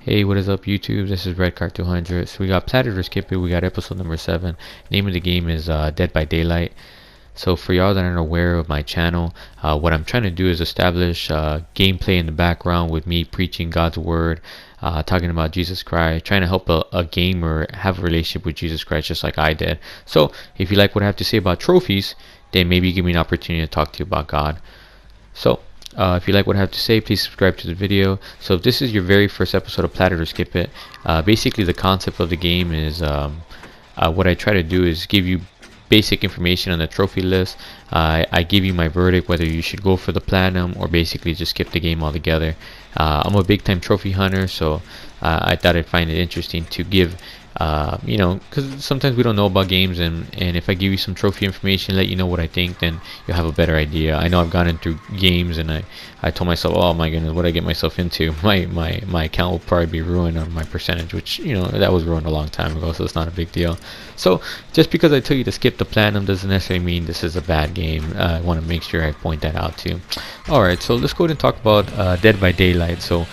Hey, what is up, YouTube? This is Redcard200. So we got Plat or Skip It. We got episode number 7. Name of the game is Dead by Daylight. So for y'all that aren't aware of my channel, what I'm trying to do is establish gameplay in the background with me preaching God's word, talking about Jesus Christ, trying to help a gamer have a relationship with Jesus Christ just like I did. So if you like what I have to say about trophies, then maybe give me an opportunity to talk to you about God. So if you like what I have to say, please subscribe to the video. So if this is your very first episode of Plat or Skip It, basically the concept of the game is what I try to do is give you basic information on the trophy list. I give you my verdict whether you should go for the platinum or basically just skip the game altogether. I'm a big time trophy hunter, so I thought I'd find it interesting to give because sometimes we don't know about games, and if I give you some trophy information, let you know what I think, then you'll have a better idea. I know I've gone into games and I told myself, oh my goodness, what I get myself into, my account will probably be ruined on my percentage, which that was ruined a long time ago, so it's not a big deal. So just because I tell you to skip the platinum doesn't necessarily mean this is a bad game. I want to make sure I point that out too. Alright, so let's go ahead and talk about Dead by Daylight. So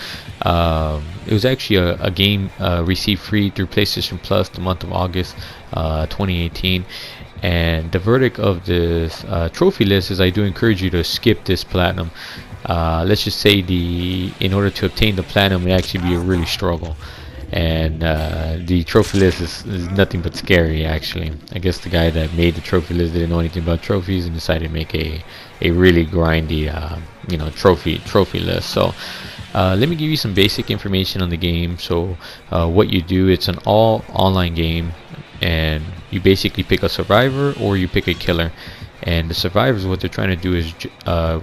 it was actually a game received free through PlayStation Plus the month of August 2018, and the verdict of this trophy list is I do encourage you to skip this platinum. Let's just say in order to obtain the platinum, it actually be a really struggle, and the trophy list is nothing but scary. Actually, I guess the guy that made the trophy list didn't know anything about trophies and decided to make a really grindy trophy list. So let me give you some basic information on the game. So what you do, it's an all online game, and you basically pick a survivor or you pick a killer. And the survivors, what they're trying to do is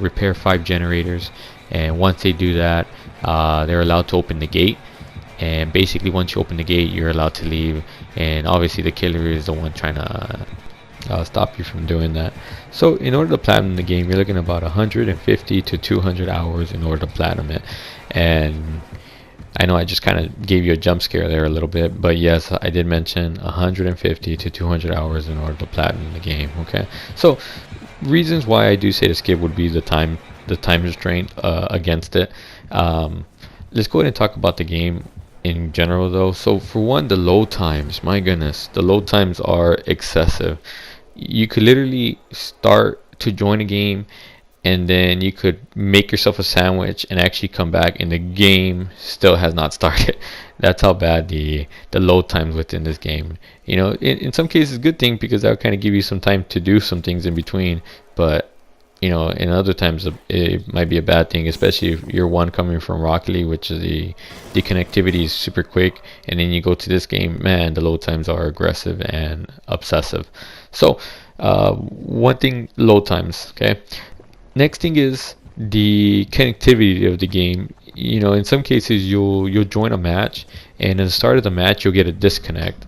repair 5 generators, and once they do that, they're allowed to open the gate. And basically once you open the gate, you're allowed to leave, and obviously the killer is the one trying to stop you from doing that. So in order to platinum the game, you're looking at about 150 to 200 hours in order to platinum it. And I know I just kind of gave you a jump scare there a little bit, but yes, I did mention 150 to 200 hours in order to platinum the game. Okay, so reasons why I do say to skip would be the time restraint against it. Let's go ahead and talk about the game in general though. So for one, the load times, my goodness, the load times are excessive. You could literally start to join a game, and then you could make yourself a sandwich and actually come back and the game still has not started. That's how bad the load times within this game. In some cases good thing, because that would kind of give you some time to do some things in between, but in other times it might be a bad thing, especially if you're one coming from Rocket League, which is the connectivity is super quick, and then you go to this game, man, the load times are aggressive and obsessive. So one thing, load times. Okay, next thing is the connectivity of the game. In some cases you'll join a match, and at the start of the match you'll get a disconnect,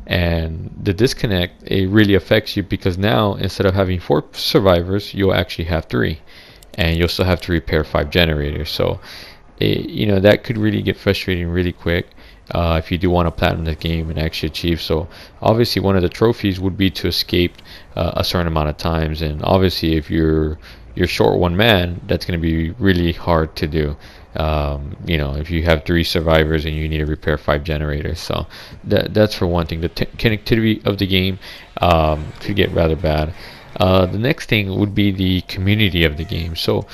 and the disconnect, it really affects you, because now instead of having 4 survivors, you'll actually have 3, and you'll still have to repair 5 generators. So that could really get frustrating really quick if you do want to platinum the game and actually achieve. So obviously one of the trophies would be to escape a certain amount of times, and obviously if you're short one man, that's going to be really hard to do. If you have 3 survivors and you need to repair 5 generators. So that's for one thing. The connectivity of the game could get rather bad. The next thing would be the community of the game. So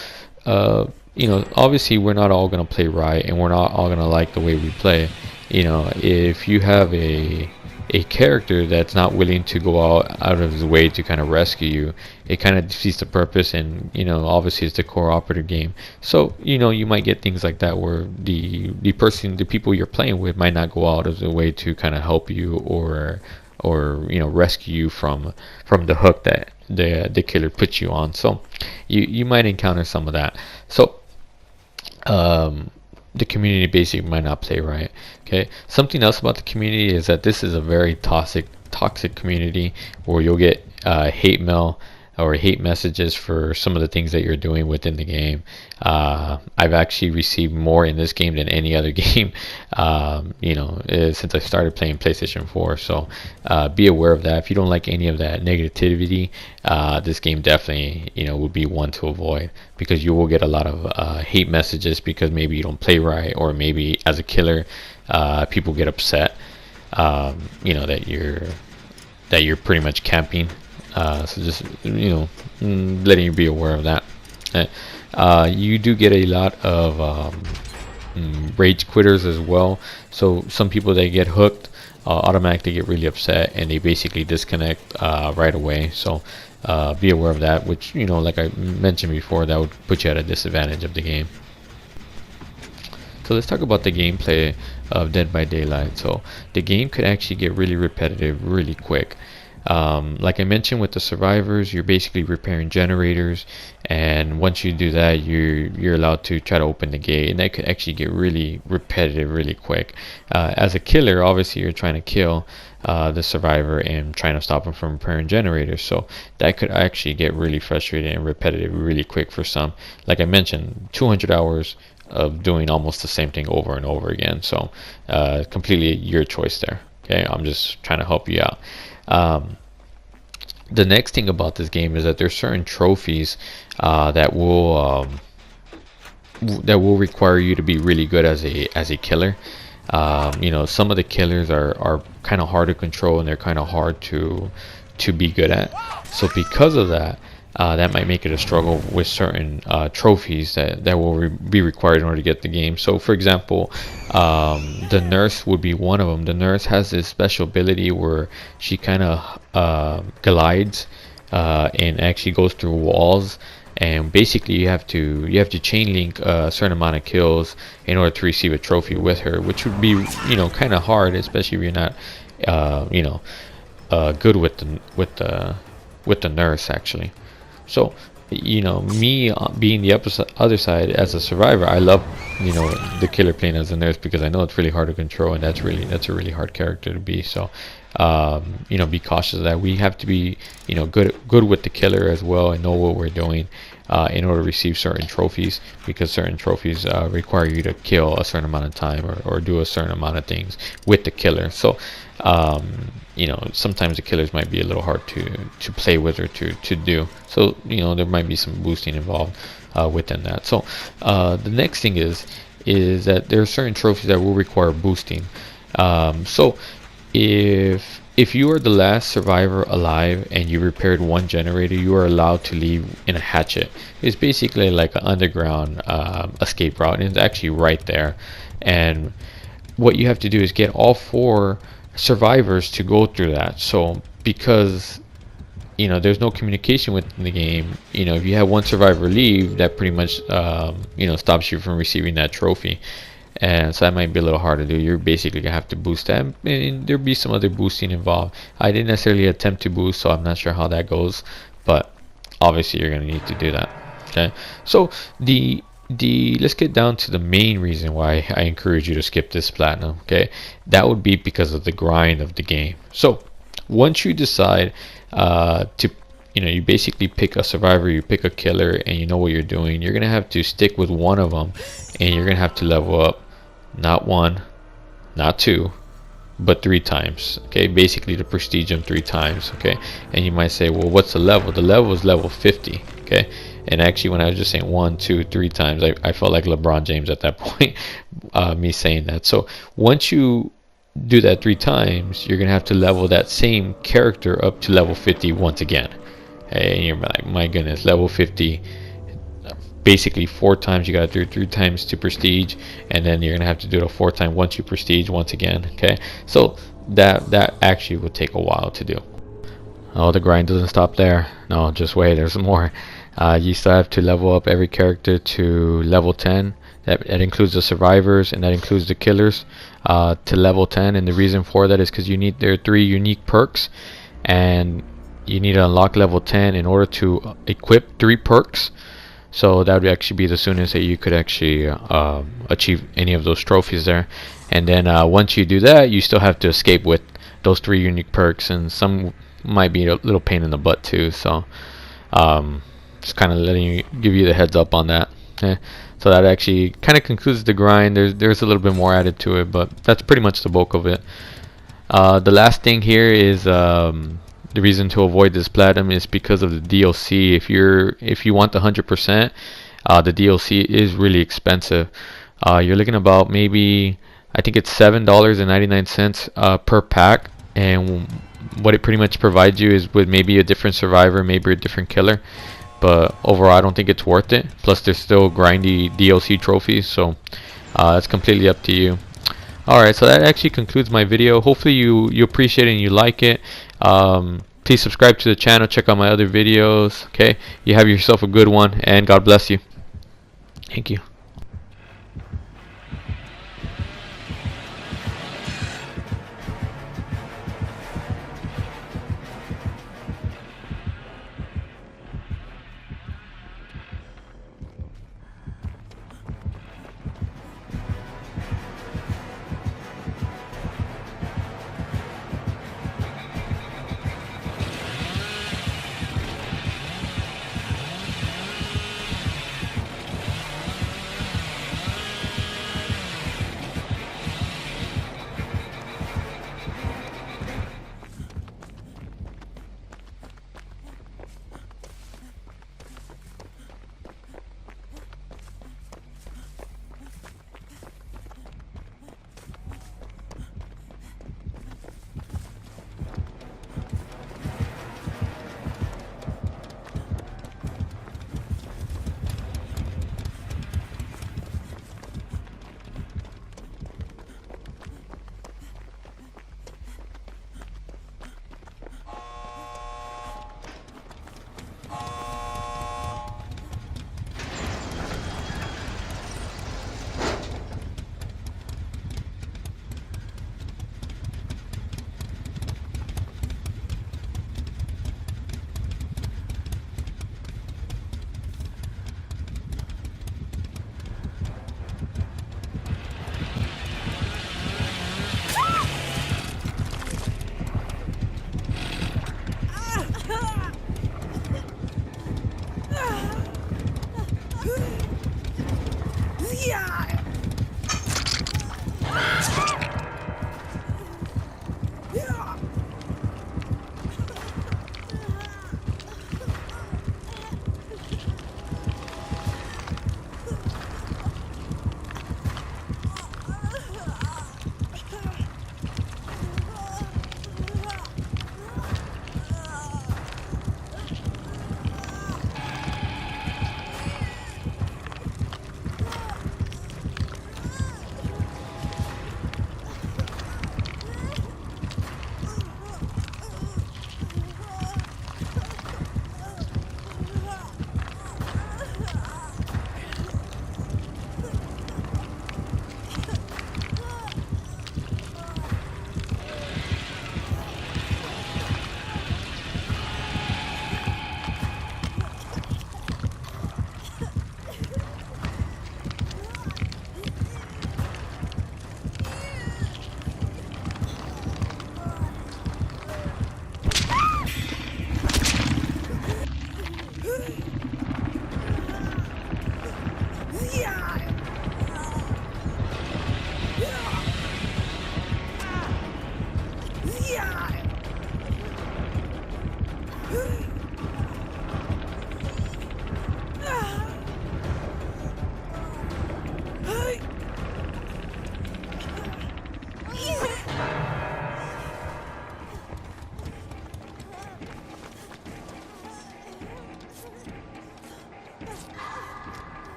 obviously we're not all going to play right, and we're not all going to like the way we play. If you have a character that's not willing to go out of his way to kind of rescue you, it kind of defeats the purpose. And obviously it's the cooperative game, so you might get things like that where the people you're playing with might not go out of the way to kind of help you or rescue you from the hook that the killer puts you on. So you might encounter some of that. So the community basically might not play right. Okay, something else about the community is that this is a very toxic community, where you'll get hate mail or hate messages for some of the things that you're doing within the game. I've actually received more in this game than any other game, since I started playing PlayStation 4. So be aware of that. If you don't like any of that negativity, this game definitely, would be one to avoid, because you will get a lot of hate messages because maybe you don't play right, or maybe as a killer, people get upset, that you're pretty much camping. So just letting you be aware of that. You do get a lot of rage quitters as well. So some people, they get hooked, automatically get really upset, and they basically disconnect right away. So be aware of that, which, like I mentioned before, that would put you at a disadvantage of the game. So let's talk about the gameplay of Dead by Daylight. So the game could actually get really repetitive really quick. Like I mentioned, with the survivors, you're basically repairing generators, and once you do that, you're allowed to try to open the gate, and that could actually get really repetitive really quick. As a killer, obviously you're trying to kill the survivor and trying to stop him from repairing generators, so that could actually get really frustrating and repetitive really quick for some. Like I mentioned, 200 hours of doing almost the same thing over and over again. So completely your choice there. Okay, I'm just trying to help you out. The next thing about this game is that there's certain trophies that will require you to be really good as a killer. Some of the killers are kind of hard to control, and they're kind of hard to be good at. So because of that, that might make it a struggle with certain trophies that will be required in order to get the game. So for example, the nurse would be one of them. The nurse has this special ability where she kind of glides and actually goes through walls, and basically you have to chain link a certain amount of kills in order to receive a trophy with her, which would be kind of hard, especially if you're not good with the nurse actually. So me being the other side as a survivor, I love the killer playing as a nurse, because I know it's really hard to control, and that's a really hard character to be. So be cautious of that. We have to be good with the killer as well, and know what we're doing in order to receive certain trophies, because certain trophies require you to kill a certain amount of time, or do a certain amount of things with the killer. So sometimes the killers might be a little hard to play with or to do. So there might be some boosting involved within that. So the next thing is that there are certain trophies that will require boosting. So if you are the last survivor alive and you repaired one generator, you are allowed to leave in a hatchet. It's basically like an underground escape route, and it's actually right there. And what you have to do is get all 4 survivors to go through that. So because there's no communication within the game, if you have one survivor leave, that pretty much stops you from receiving that trophy. And so that might be a little hard to do. You're basically gonna have to boost that, and there'll be some other boosting involved. I didn't necessarily attempt to boost, so I'm not sure how that goes, but obviously you're gonna need to do that. Okay, so let's get down to the main reason why I encourage you to skip this platinum. Okay, that would be because of the grind of the game. So once you decide to you basically pick a survivor, you pick a killer, and you know what you're doing, you're gonna have to stick with one of them, and you're gonna have to level up not 1, not 2, but 3 times. Okay, basically to prestige them 3 times. Okay, and you might say, well, what's the level? The level is level 50. Okay, and actually when I was just saying 1, 2, 3 times, I felt like LeBron James at that point, me saying that. So once you do that 3 times, you're gonna have to level that same character up to level 50 once again. And you're like, my goodness, level 50, basically 4 times. You gotta do it 3 times to prestige, and then you're gonna have to do it a 4th time once you prestige once again. Okay, so that actually would take a while to do. Oh, the grind doesn't stop there. No, just wait, there's more. You still have to level up every character to level 10. That includes the survivors, and that includes the killers, to level 10. And the reason for that is because there are 3 unique perks, and you need to unlock level 10 in order to equip 3 perks. So that would actually be the soonest that you could actually achieve any of those trophies there. And then once you do that, you still have to escape with those 3 unique perks, and some might be a little pain in the butt too. So Just kind of give you the heads up on that. Okay, so that actually kind of concludes the grind. There's a little bit more added to it, but that's pretty much the bulk of it. The last thing here is the reason to avoid this platinum is because of the DLC. If you want the 100%, the DLC is really expensive. You're looking about maybe, I think it's $7.99 per pack, and what it pretty much provides you is with maybe a different survivor, maybe a different killer. But overall, I don't think it's worth it. Plus, there's still grindy DLC trophies, so it's completely up to you. Alright, so that actually concludes my video. Hopefully you appreciate it and you like it. Please subscribe to the channel, check out my other videos. Okay, you have yourself a good one, and God bless you. Thank you.